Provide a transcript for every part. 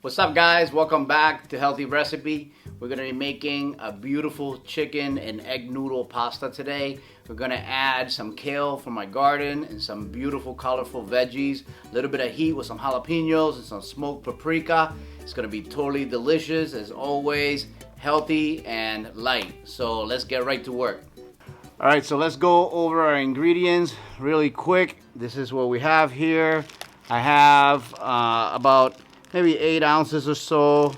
What's up, guys? Welcome back to Healthy Recipe. We're going to be making a beautiful chicken and egg noodle pasta today. We're going to add some kale from my garden and some beautiful colorful veggies, a little bit of heat with some jalapenos and some smoked paprika. It's going to be totally delicious, as always, healthy and light. So let's get right to work. All right, so let's go over our ingredients really quick. This is what we have here. I have about maybe 8 ounces or so,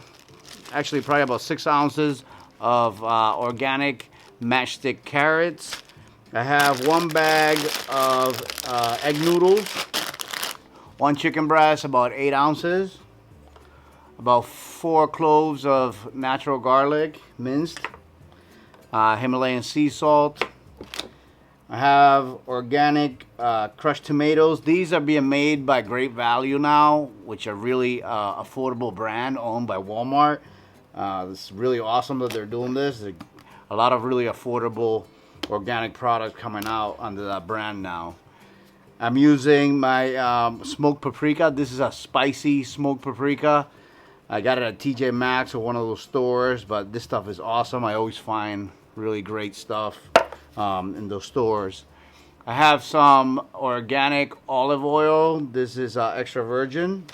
actually probably about 6 ounces of organic matchstick carrots. I have 1 bag of egg noodles, 1 chicken breast, about 8 ounces, about 4 cloves of natural garlic, minced, Himalayan sea salt. I have organic crushed tomatoes. These are being made by Great Value now, which are really affordable brand owned by Walmart. It's really awesome that they're doing this. A lot of really affordable organic products coming out under that brand now. I'm using my smoked paprika. This is a spicy smoked paprika. I got it at TJ Maxx or one of those stores, but this stuff is awesome. I always find really great stuff in those stores. I have some organic olive oil. This is extra virgin.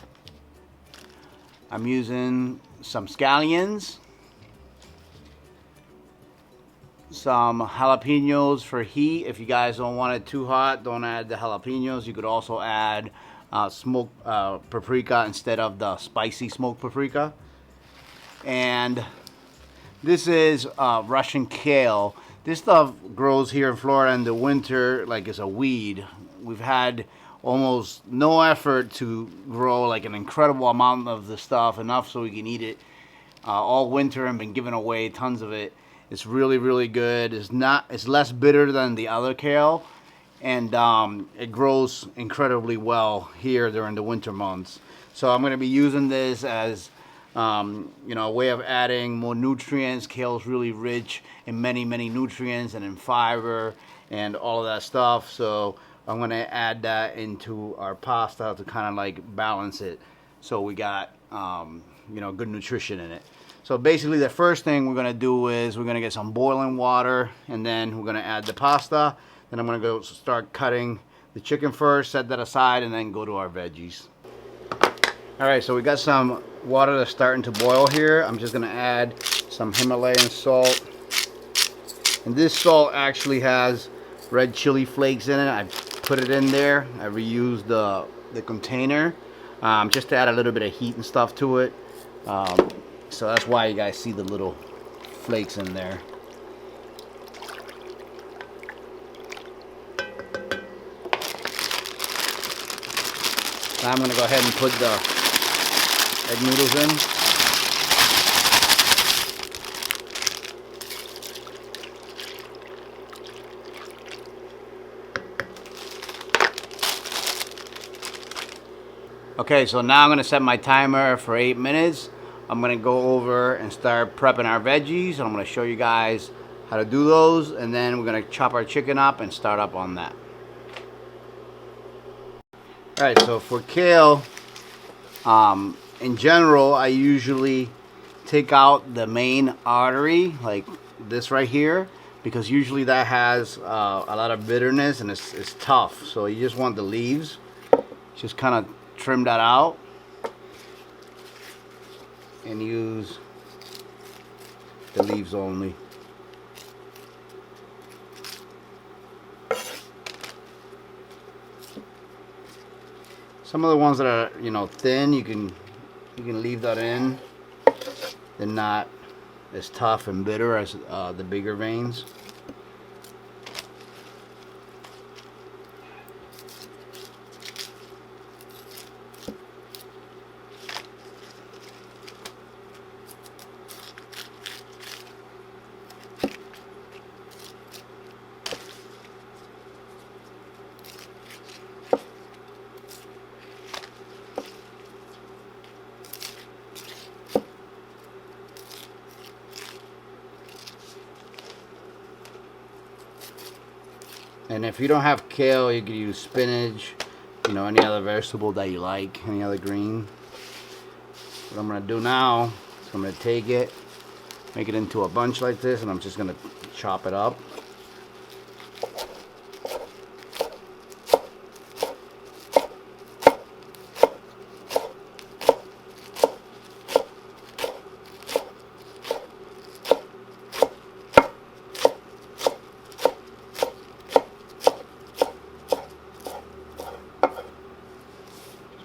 I'm using some scallions, some jalapenos for heat. If you guys don't want it too hot, don't add the jalapenos. You could also add smoked paprika instead of the spicy smoked paprika. And this is Russian kale. This stuff grows here in Florida in the winter like it's a weed. We've had almost no effort to grow like an incredible amount of the stuff, enough so we can eat it all winter, and been giving away tons of it. It's really, really good. It's less bitter than the other kale, and it grows incredibly well here during the winter months. So I'm going to be using this as a way of adding more nutrients. Kale is really rich in many nutrients and in fiber and all of that stuff. So I'm going to add that into our pasta to kind of like balance it, so we got good nutrition in it. So basically the first thing we're going to do is we're going to get some boiling water, and then we're going to add the pasta. Then I'm going to go start cutting the chicken first, set that aside, and then go to our veggies. Alright, so we got some water that's starting to boil here. I'm just going to add some Himalayan salt. And this salt actually has red chili flakes in it. I put it in there. I reused the container just to add a little bit of heat and stuff to it. So that's why you guys see the little flakes in there. Now I'm going to go ahead and put the egg noodles in. Okay, so now I'm going to set my timer for 8 minutes. I'm going to go over and start prepping our veggies. I'm going to show you guys how to do those, and then we're going to chop our chicken up and start up on that. Alright, so for kale, in general, I usually take out the main artery, like this right here, because usually that has a lot of bitterness and it's tough. So you just want the leaves. Just kind of trim that out and use the leaves only. Some of the ones that are thin, you can leave that in. They're not as tough and bitter as the bigger veins. And if you don't have kale, you can use spinach, any other vegetable that you like, any other green. What I'm gonna do now is I'm gonna take it, make it into a bunch like this, and I'm just gonna chop it up.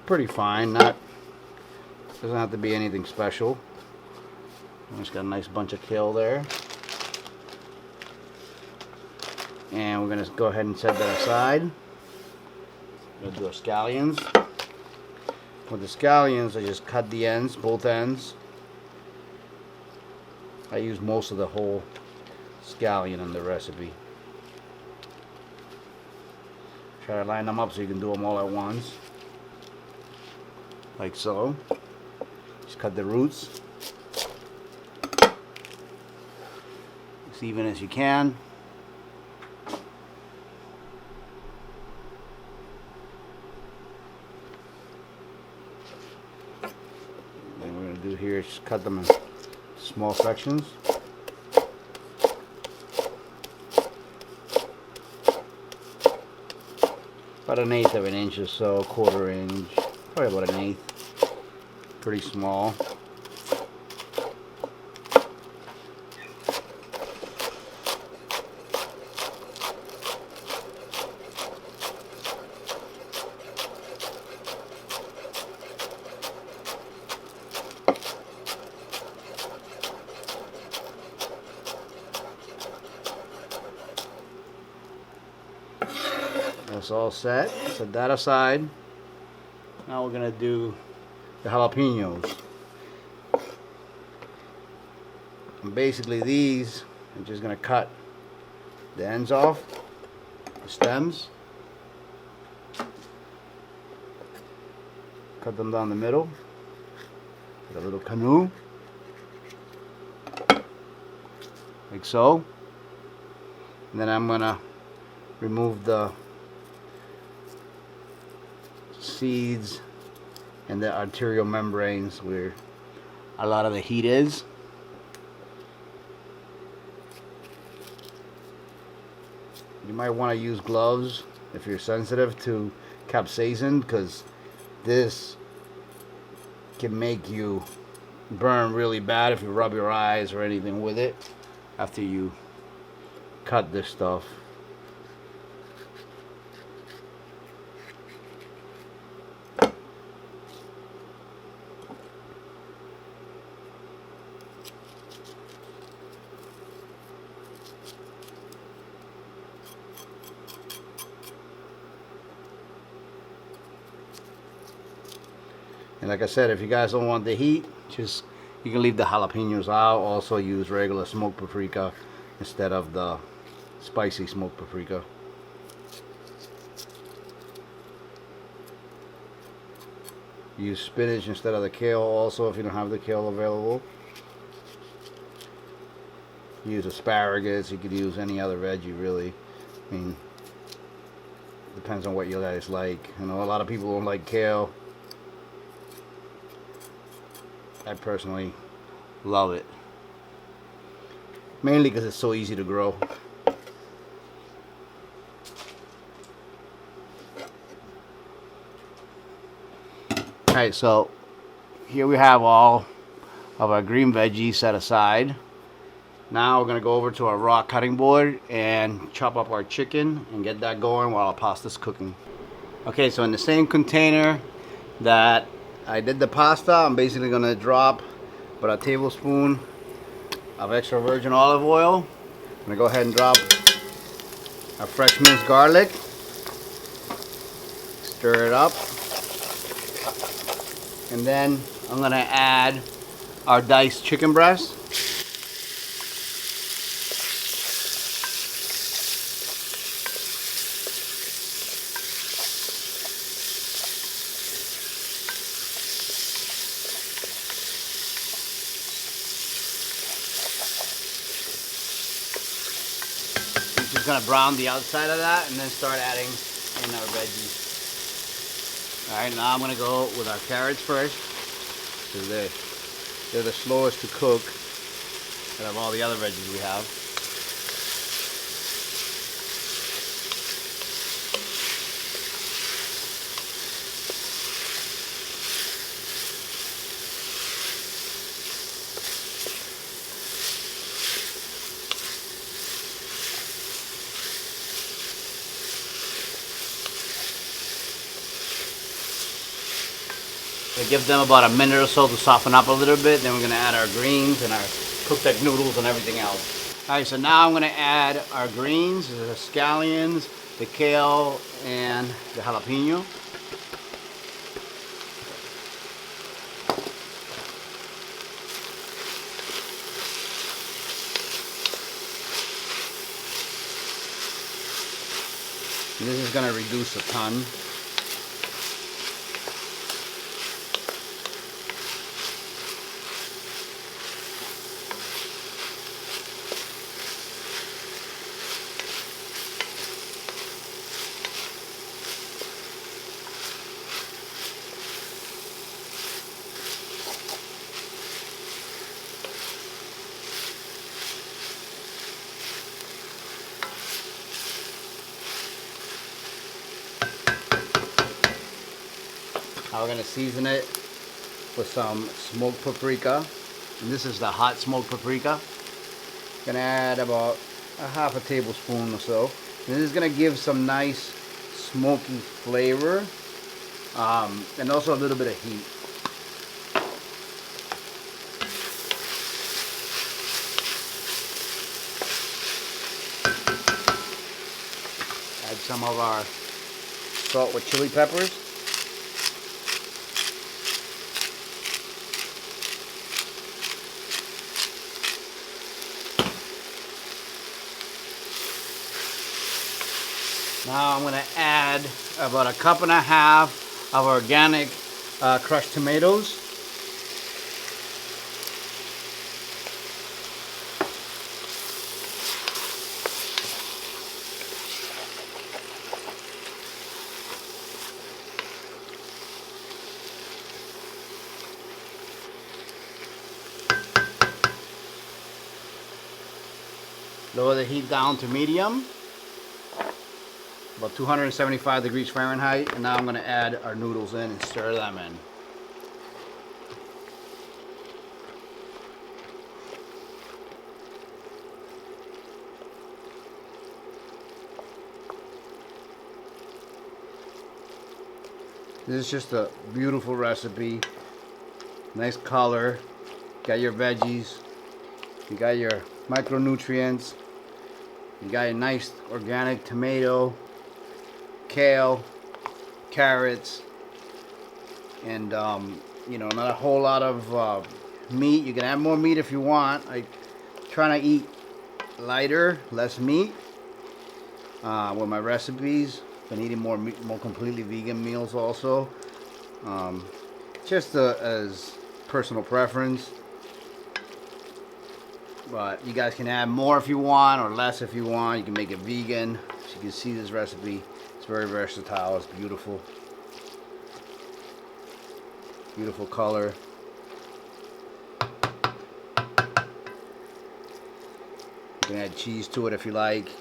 Pretty fine, doesn't have to be anything special. Just got a nice bunch of kale there. And we're gonna go ahead and set that aside. We're gonna do our scallions. With the scallions, I just cut the ends, both ends. I use most of the whole scallion in the recipe. Try to line them up so you can do them all at once. Like so. Just cut the roots as even as you can. Then we're going to do here is just cut them in small sections. About 1/8 of an inch or so, 1/4 inch, probably about 1/8. Pretty small. That's all set. Set that aside. Now we're gonna do the jalapenos. And basically these, I'm just gonna cut the ends off, the stems. Cut them down the middle. With a little canoe. Like so. And then I'm gonna remove the seeds and the arterial membranes where a lot of the heat is. You might want to use gloves if you're sensitive to capsaicin, because this can make you burn really bad if you rub your eyes or anything with it after you cut this stuff. And like I said, if you guys don't want the heat, just you can leave the jalapenos out. Also use regular smoked paprika instead of the spicy smoked paprika. Use spinach instead of the kale also if you don't have the kale available. Use asparagus. You could use any other veggie really. I mean, depends on what you guys like. I know a lot of people don't like kale. I personally love it. Mainly because it's so easy to grow. Alright, so here we have all of our green veggies set aside. Now we're going to go over to our raw cutting board and chop up our chicken and get that going while our pasta's cooking. Okay, so in the same container that I did the pasta, I'm basically going to drop about a tablespoon of extra virgin olive oil. I'm going to go ahead and drop our fresh minced garlic. Stir it up. And then I'm going to add our diced chicken breast. Just gonna brown the outside of that and then start adding in our veggies. Alright, now I'm gonna go with our carrots first. because they're the slowest to cook out of all the other veggies we have. We give them about a minute or so to soften up a little bit. Then we're going to add our greens and our cooked egg noodles and everything else. Alright, so now I'm going to add our greens, the scallions, the kale, and the jalapeno. And this is going to reduce a ton. Now we're going to season it with some smoked paprika. And this is the hot smoked paprika. Going to add about a half a tablespoon or so. And this is going to give some nice smoky flavor and also a little bit of heat. Add some of our salt with chili peppers. Now I'm going to add about a cup and a half of organic crushed tomatoes. Lower the heat down to medium. About 275 degrees Fahrenheit, and now I'm going to add our noodles in and stir them in. This is just a beautiful recipe. Nice color. Got your veggies. You got your micronutrients. You got a nice organic tomato, kale, carrots, and you know, not a whole lot of meat. You can add more meat if you want. I'm trying to eat lighter, less meat with my recipes. Been eating more completely vegan meals also. Just as personal preference. But you guys can add more if you want or less if you want. You can make it vegan. As you can see, this recipe, it's very versatile. It's beautiful. Beautiful color. You can add cheese to it if you like.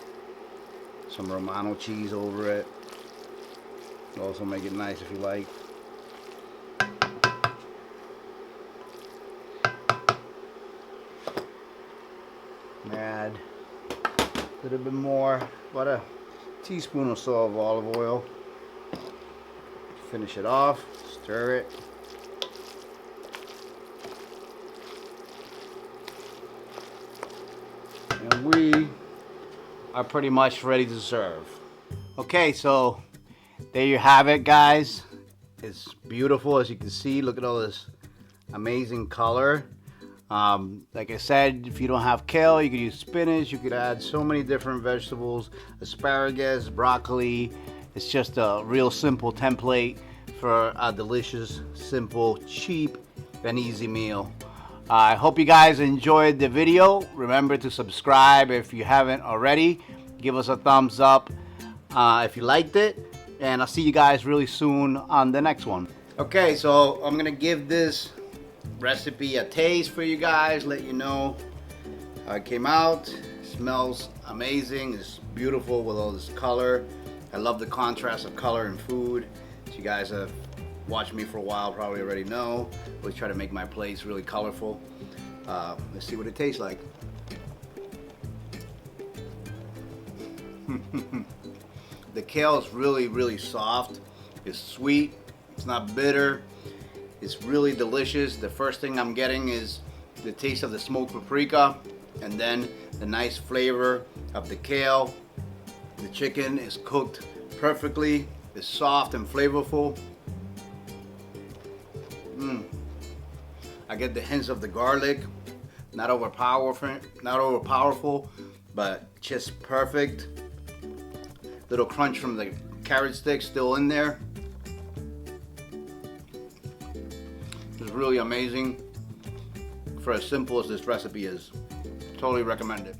Some Romano cheese over it. Also make it nice if you like. Add a little bit more, about a teaspoon or so of olive oil. Finish it off, stir it. And we are pretty much ready to serve. Okay, so there you have it, guys. It's beautiful, as you can see. Look at all this amazing color. Like I said, if you don't have kale, you could use spinach. You could add so many different vegetables, asparagus, broccoli. It's just a real simple template for a delicious, simple, cheap, and easy meal. I hope you guys enjoyed the video. Remember to subscribe if you haven't already. Give us a thumbs up if you liked it. And I'll see you guys really soon on the next one. Okay, so I'm gonna give this recipe a taste for you guys, let you know how it came out. Smells amazing. It's beautiful with all this color. I love the contrast of color and food. As you guys have watched me for a while, probably already know. Always try to make my plates really colorful. Let's see what it tastes like. The kale is really soft. It's sweet. It's not bitter. It's really delicious. The first thing I'm getting is the taste of the smoked paprika, and then the nice flavor of the kale. The chicken is cooked perfectly. It's soft and flavorful. I get the hints of the garlic. Not overpowerful, but just perfect. Little crunch from the carrot sticks still in there. It's really amazing for as simple as this recipe is. Totally recommend it.